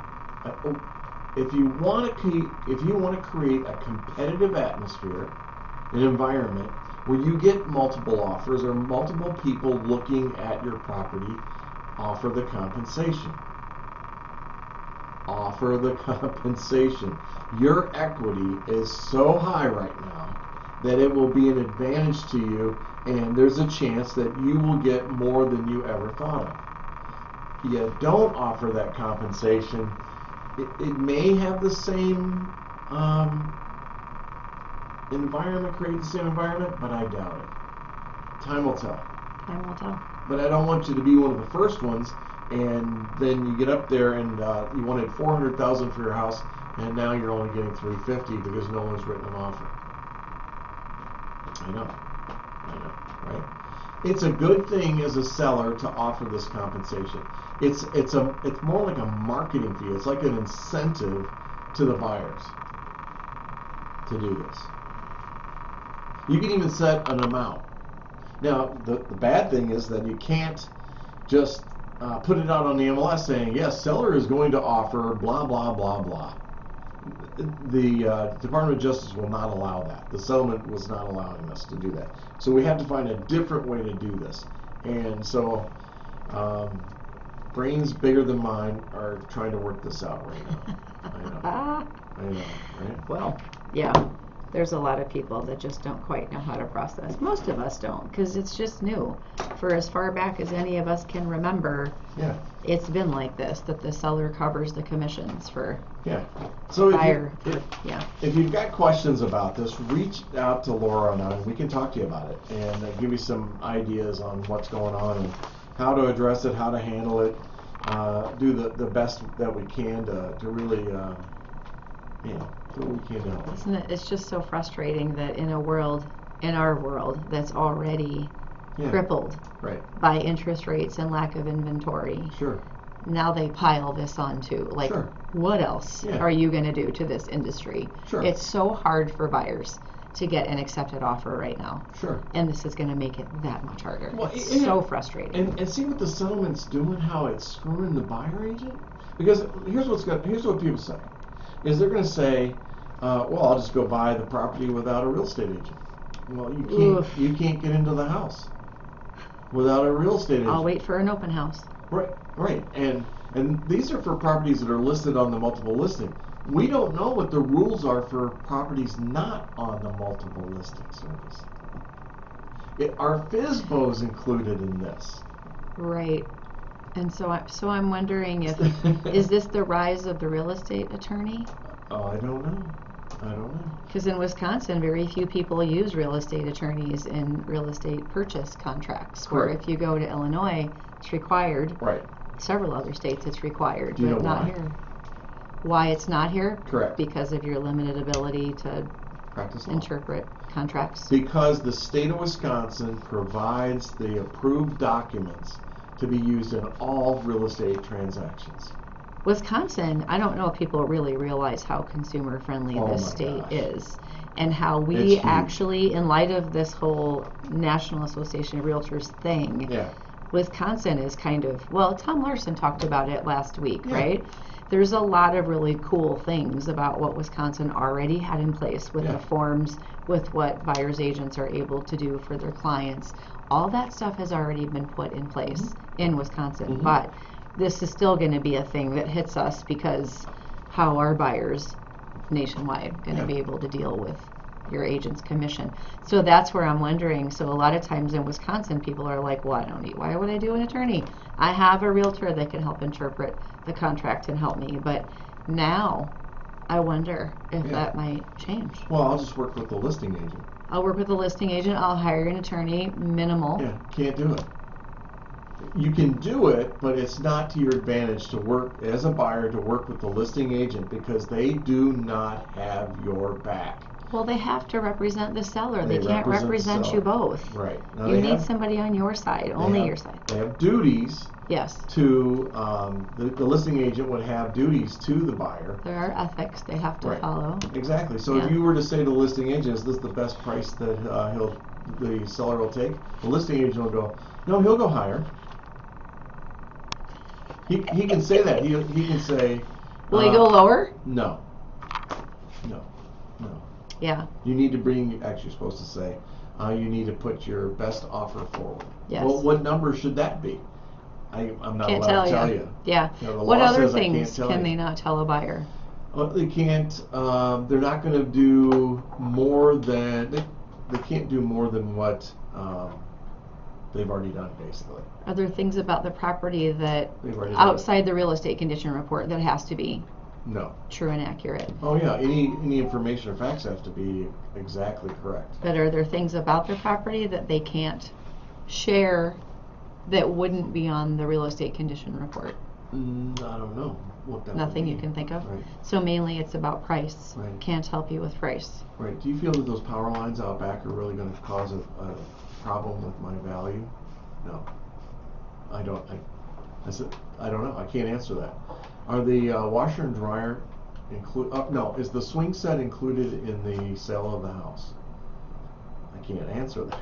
If you want to create a competitive atmosphere, an environment where you get multiple offers or multiple people looking at your property, offer the compensation. Offer the compensation. Your equity is so high right now that it will be an advantage to you, and there's a chance that you will get more than you ever thought of. You don't offer that compensation, it may have the same environment, create the same environment, but I doubt it. Time will tell. Time will tell. But I don't want you to be one of the first ones, and then you get up there and you wanted $400,000 for your house, and now you're only getting $350 because no one's written an offer. I know, right? It's a good thing as a seller to offer this compensation. It's more like a marketing fee. It's like an incentive to the buyers to do this. You can even set an amount. Now, the bad thing is that you can't just put it out on the MLS saying, yes, seller is going to offer blah, blah, blah, blah. The Department of Justice will not allow that. The settlement was not allowing us to do that. So we have to find a different way to do this. And so brains bigger than mine are trying to work this out right now. I know, right? Well, yeah, there's a lot of people that just don't quite know how to process. Most of us don't, because it's just new. For as far back as any of us can remember, Yeah. it's been like this, that the seller covers the commissions for Yeah. So buyer. if you've got questions about this, reach out to Laura and I, and we can talk to you about it and give you some ideas on what's going on and how to address it, how to handle it, do the best that we can to really, do what we can to help. Isn't it? It's just so frustrating that in our world that's already crippled Right. by interest rates and lack of inventory. Sure. Now they pile this on too. Like, Sure. what else are you going to do to this industry? Sure. It's so hard for buyers to get an accepted offer right now. Sure. And this is going to make it that much harder. Well, It's so frustrating. And see what the settlement's doing, how it's screwing the buyer agent? Because here's what people say. Is they're going to say, well, I'll just go buy the property without a real estate agent. Well, you can't get into the house without a real estate agent. I'll wait for an open house. Right. And these are for properties that are listed on the multiple listing. We don't know what the rules are for properties not on the multiple listing service. Are FSBOs included in this? Right. And so I'm wondering if is this the rise of the real estate attorney? Oh, I don't know. Because in Wisconsin, very few people use real estate attorneys in real estate purchase contracts. Where Correct. if you go to Illinois, it's required. Right. Several other states, it's required, Do you but know not why? here. Why it's not here? Correct. Because of your limited ability to Practice law. interpret contracts. Because the state of Wisconsin provides the approved documents to be used in all real estate transactions. Wisconsin, I don't know if people really realize how consumer friendly Oh this my state gosh. is, and how It's we huge. actually, in light of this whole National Association of Realtors thing, Yeah. Wisconsin is kind of, well, Tom Larson talked about it last week, Yeah. right? There's a lot of really cool things about what Wisconsin already had in place with Yeah. the forms, with what buyers agents are able to do for their clients. All that stuff has already been put in place in Wisconsin, Mhm. but this is still going to be a thing that hits us because how are buyers nationwide going to be able to deal with your agent's commission? So that's where I'm wondering. So a lot of times in Wisconsin, people are like, well, I don't need, why would I do an attorney? I have a realtor that can help interpret the contract and help me. But now I wonder if that might change. Well, I'll just work with the listing agent. I'll work with the listing agent. I'll hire an attorney, minimal. Yeah, can't do it. You can do it, but it's not to your advantage to work as a buyer to work with the listing agent because they do not have your back. Well, they have to represent the seller. They can't represent the represent you seller. both. Right. Now You they need have- somebody on your side, they only have- your side. They have duties Yes. to, the listing agent would have duties to the buyer. There are ethics they have to Right. follow. Exactly. So Yeah. if you were to say to the listing agent, is this the best price that the seller will take? The listing agent will go, no, he'll go higher. He can say that. He can say, Will he go lower? No. Yeah. You need to bring, actually you're supposed to say, you need to put your best offer forward. Yes. Well, what number should that be? I'm not Can't allowed to tell tell you. you. Yeah. You know, the What law other says I can't things tell can you. they not tell a buyer? Well, they can't, they're not going to do more than, they can't do more than what they've already done, basically. Are there things about the property that They've already done. outside the real estate condition report that has to be No. true and accurate? Oh, yeah, any information or facts have to be exactly correct. But are there things about the property that they can't share that wouldn't be on the real estate condition report? I don't know what that Nothing would you be. can think of? Right. So mainly it's about price. Right. Can't help you with price. Right. Do you feel that those power lines out back are really going to cause a problem with my value? No. I don't. I said I don't know. I can't answer that. Are the washer and dryer include? No. Is the swing set included in the sale of the house? I can't answer that.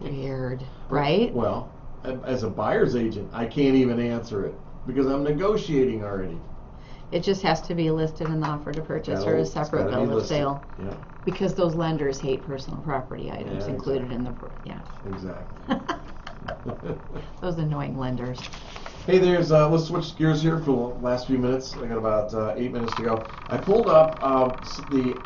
Weird, right? Well, as a buyer's agent, I can't even answer it because I'm negotiating already. It just has to be listed in the offer to purchase or a It's separate gotta be bill of listed. sale. Yeah, Because those lenders hate personal property items Yeah, included in the, exactly. Those annoying lenders. Hey, let's switch gears here for the last few minutes. I got about 8 minutes to go. I pulled up the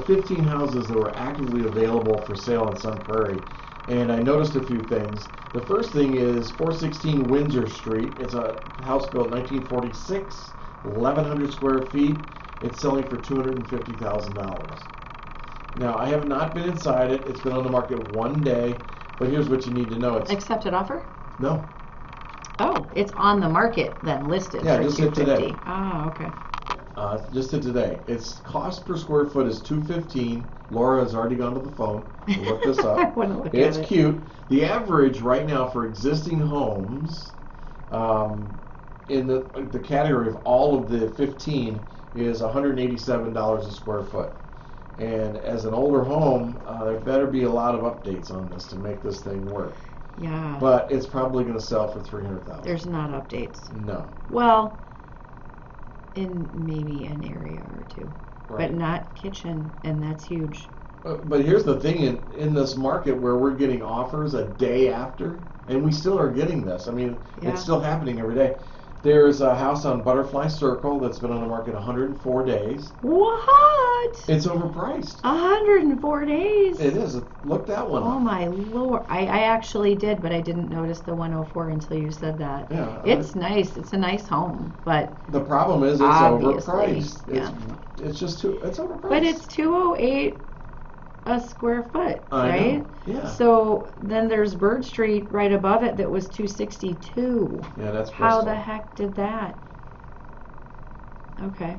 15 houses that were actively available for sale in Sun Prairie, and I noticed a few things. The first thing is 416 Windsor Street. It's a house built 1946, 1,100 square feet. It's selling for $250,000. Now, I have not been inside it. It's been on the market 1 day, but here's what you need to know. Accepted offer? No. Oh, it's on the market then, listed Yeah, for just hit today. $250. Ah, okay. Just to today. Its cost per square foot is $215. Laura has already gone to the phone to look this up. I want to look It's at it. cute. The average right now for existing homes in the category of all of the 15 is $187 a square foot. And as an older home, there better be a lot of updates on this to make this thing work. Yeah. But it's probably going to sell for $300,000. There's not updates. No. Well, in maybe an area or two, Right. but not kitchen, and that's huge. But here's the thing, in this market where we're getting offers a day after, and we still are getting this. I mean, Yeah. it's still happening every day. There's a house on Butterfly Circle that's been on the market 104 days. What? It's overpriced. 104 days? It is. Look that one Oh up. my lord. I actually did, but I didn't notice the 104 until you said that. Yeah, It's nice. It's a nice home, but The problem is it's Obviously, overpriced. yeah. It's just it's overpriced. but it's 208 a square foot, I know, right? yeah. So then there's Bird Street right above it that was 262. Yeah, that's How Bristol. the heck did that? Okay.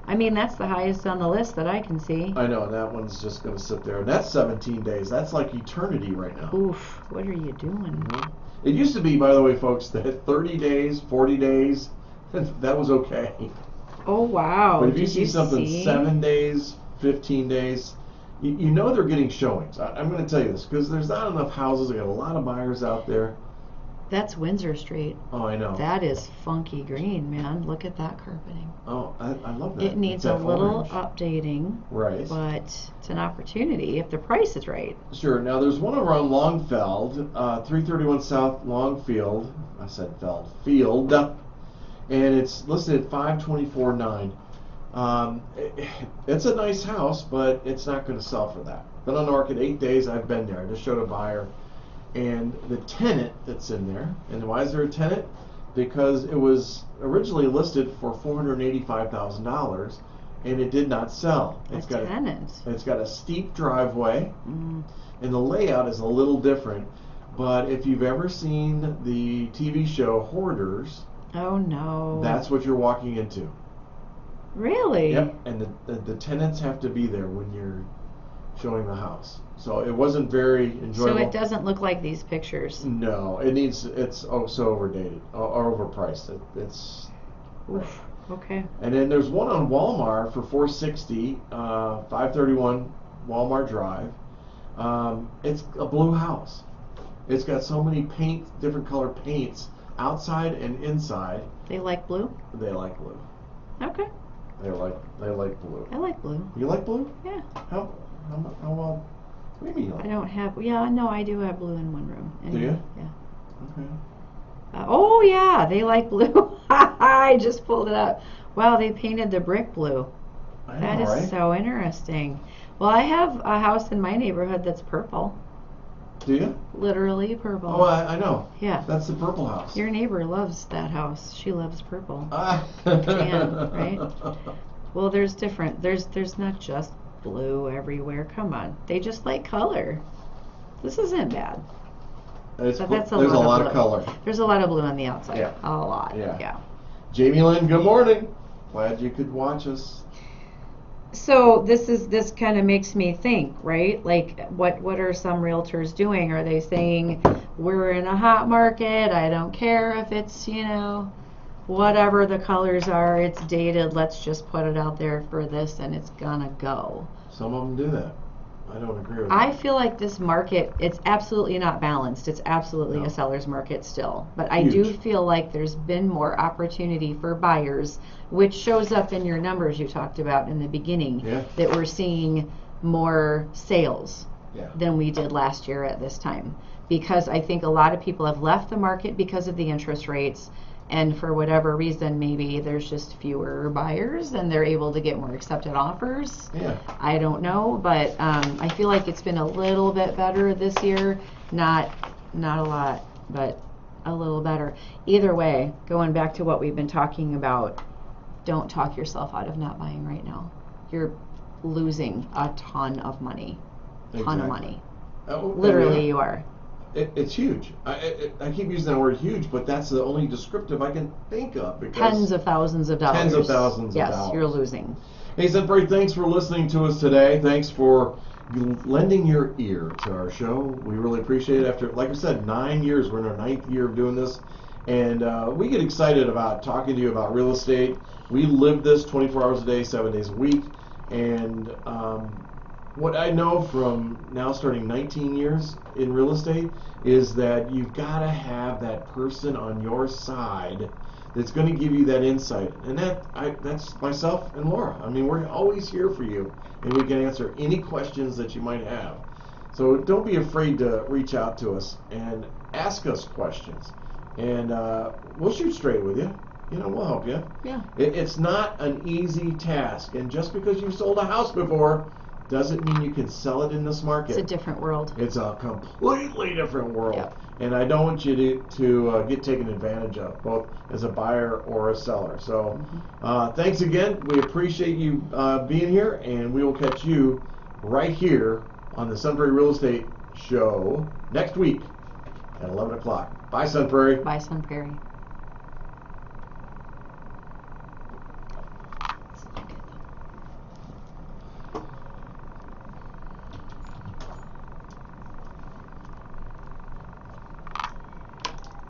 I mean, that's the highest on the list that I can see. I know, and that one's just going to sit there. And that's 17 days. That's like eternity right now. Oof, what are you doing? Mhm. It used to be, by the way, folks, that 30 days, 40 days, that was okay. Oh, wow. But if you Did see something see? 7 days, 15 days, you know they're getting showings. I'm going to tell you this because there's not enough houses. I got a lot of buyers out there. That's Windsor Street. Oh, I know. That is funky green, man. Look at that carpeting. Oh, I love that. It needs It's a that little orange. updating, Right. but it's an opportunity if the price is right. Sure. Now there's one over on Longfeld, 331 South Longfield. I said Field, and it's listed at $524,900. It's a nice house, but it's not going to sell for that. Been on the market 8 days. I've been there. I just showed a buyer, and the tenant that's in there. And why is there a tenant? Because it was originally listed for $485,000, and it did not sell. A tenant. It's got a steep driveway, Mm. and the layout is a little different. But if you've ever seen the TV show Hoarders, Oh no. that's what you're walking into. Really? Yep, and the tenants have to be there when you're showing the house. So it wasn't very So enjoyable. it doesn't look like these pictures. No, it's so overdated or overpriced. It's Oof. Okay. And then there's one on Walmart for $460, 531 Walmart Drive. It's a blue house. It's got so many different color paints outside and inside. They like blue? They like blue. Okay. They like blue. I like blue. You like blue? Yeah. How well? What do you mean you like? I don't have. Yeah, no, I do have blue in one room. Do you? Yeah. Okay. Oh yeah, they like blue. I just pulled it up. Wow, they painted the brick blue. I That know, is right? so interesting. Well, I have a house in my neighborhood that's purple. Do you? Literally purple. Oh, I know. Yeah. That's the purple house. Your neighbor loves that house. She loves purple. Tan, right? Well, there's different. There's not just blue everywhere. Come on. They just like color. This isn't bad. There's But a that's lot blue. of color. There's a lot of blue on the outside. Yeah. A lot. Yeah. Yeah. Jamie Lynn, good morning. Glad you could watch us. So this kind of makes me think, right? Like, what are some realtors doing? Are they saying we're in a hot market? I don't care if it's whatever the colors are. It's dated. Let's just put it out there for this, and it's gonna go. Some of them do that. I don't agree with I that. feel like this market, it's absolutely not balanced. It's absolutely No. a seller's market still. But I do Huge. feel like there's been more opportunity for buyers, which shows up in your numbers you talked about in the beginning, Yeah. that we're seeing more sales Yeah. than we did last year at this time. Because I think a lot of people have left the market because of the interest rates, and for whatever reason, maybe there's just fewer buyers and they're able to get more accepted offers. Yeah. I don't know, but I feel like it's been a little bit better this year. Not a lot, but a little better. Either way, going back to what we've been talking about, don't talk yourself out of not buying right now. You're losing a ton of money. Ton of money. Literally, you are. It's huge. I keep using that word huge, but that's the only descriptive I can think of. Because Tens of thousands of dollars. Tens of thousands yes, of dollars. You're losing. Hey, Sunbury, thanks for listening to us today. Thanks for lending your ear to our show. We really appreciate it. After, like I said, 9 years, we're in our 9th year of doing this. And we get excited about talking to you about real estate. We live this 24 hours a day, 7 days a week. And what I know from now starting 19 years in real estate is that you've got to have that person on your side that's going to give you that insight. And that's myself and Laura. I mean, we're always here for you, and we can answer any questions that you might have. So don't be afraid to reach out to us and ask us questions. And we'll shoot straight with you. You know, we'll help you. Yeah. It's not an easy task. And just because you've sold a house before doesn't mean you can sell it in this market. It's a different world. It's a completely different world. Yep. And I don't want you to get taken advantage of, both as a buyer or a seller. So thanks again. We appreciate you being here, and we will catch you right here on the Sun Prairie Real Estate Show next week at 11 o'clock. Bye, Sun Prairie. Bye, Sun Prairie.